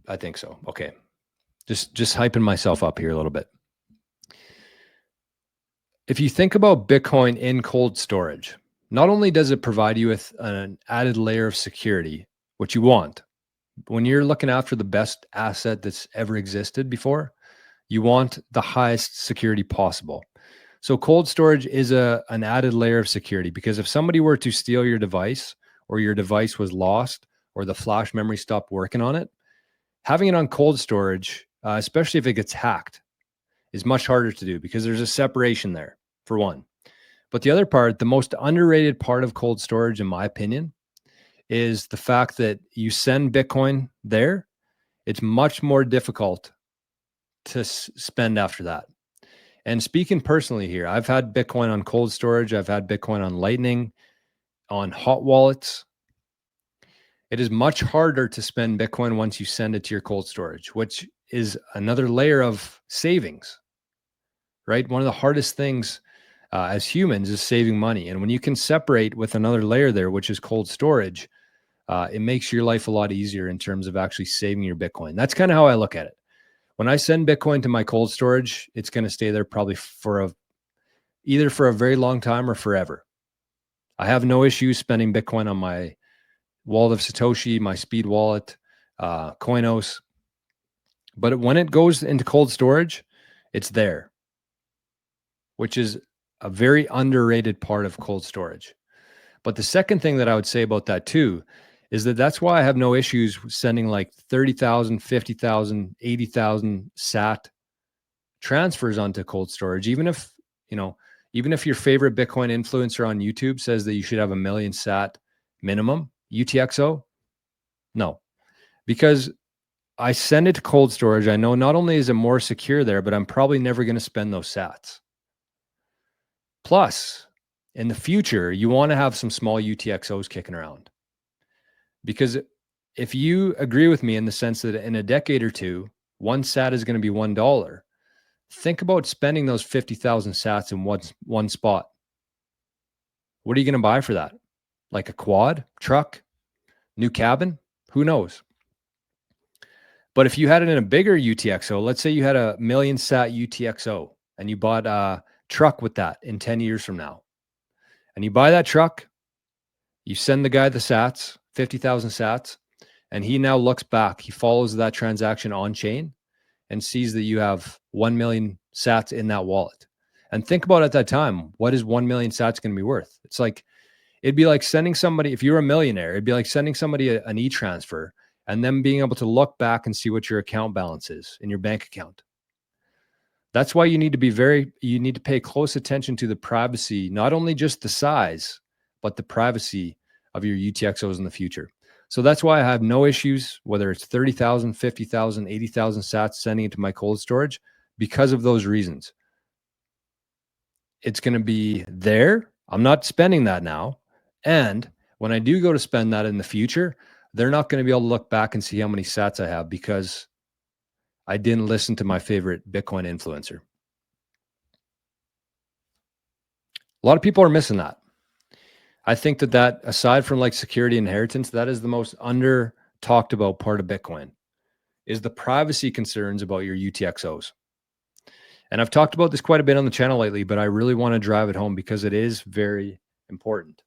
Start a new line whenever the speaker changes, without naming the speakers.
I think so. Okay. Just hyping myself up here a little bit. If you think about Bitcoin in cold storage, not only does it provide you with an added layer of security, which you want, when you're looking after the best asset that's ever existed before, you want the highest security possible. So cold storage is an added layer of security, because if somebody were to steal your device, or your device was lost, or the flash memory stopped working on it, having it on cold storage, especially if it gets hacked, is much harder to do because there's a separation there, for one. But the other part, the most underrated part of cold storage, in my opinion, is the fact that you send Bitcoin there, it's much more difficult to spend after that. And speaking personally here, I've had Bitcoin on cold storage. I've had Bitcoin on Lightning, on hot wallets. It is much harder to spend Bitcoin once you send it to your cold storage, which is another layer of savings, right? One of the hardest things as humans is saving money. And when you can separate with another layer there, which is cold storage, it makes your life a lot easier in terms of actually saving your Bitcoin. That's kind of how I look at it. When I send Bitcoin to my cold storage, it's going to stay there probably either for a very long time or forever. I have no issue spending Bitcoin on my wallet of Satoshi, my Speed wallet, Coinos. But when it goes into cold storage, it's there, which is a very underrated part of cold storage. But the second thing that I would say about that too is that that's why I have no issues sending like 30,000, 50,000, 80,000 SAT transfers onto cold storage. Even if your favorite Bitcoin influencer on YouTube says that you should have 1 million SAT minimum UTXO, no, because I send it to cold storage. I know not only is it more secure there, but I'm probably never going to spend those SATs. Plus, in the future, you want to have some small UTXOs kicking around. Because if you agree with me in the sense that in a decade or two, one SAT is going to be $1, think about spending those 50,000 SATs in one spot. What are you going to buy for that? Like a quad, truck, new cabin? Who knows? But if you had it in a bigger UTXO, let's say you had 1 million SAT UTXO and you bought a truck with that in 10 years from now, and you buy that truck, you send the guy the SATs, 50,000 SATs, and he now looks back, he follows that transaction on chain and sees that you have 1 million SATs in that wallet. And think about at that time, what is 1 million SATs going to be worth? It'd be like sending somebody, if you're a millionaire, it'd be like sending somebody an e-transfer and then being able to look back and see what your account balance is in your bank account. That's why you need to pay close attention to the privacy, not only just the size, but the privacy of your UTXOs in the future. So that's why I have no issues, whether it's 30,000, 50,000, 80,000 SATs sending it to my cold storage, because of those reasons. It's going to be there. I'm not spending that now. And when I do go to spend that in the future, they're not going to be able to look back and see how many SATs I have because I didn't listen to my favorite Bitcoin influencer. A lot of people are missing that. I think that aside from like security inheritance, that is the most under talked about part of Bitcoin, is the privacy concerns about your UTXOs. And I've talked about this quite a bit on the channel lately, but I really want to drive it home because it is very important.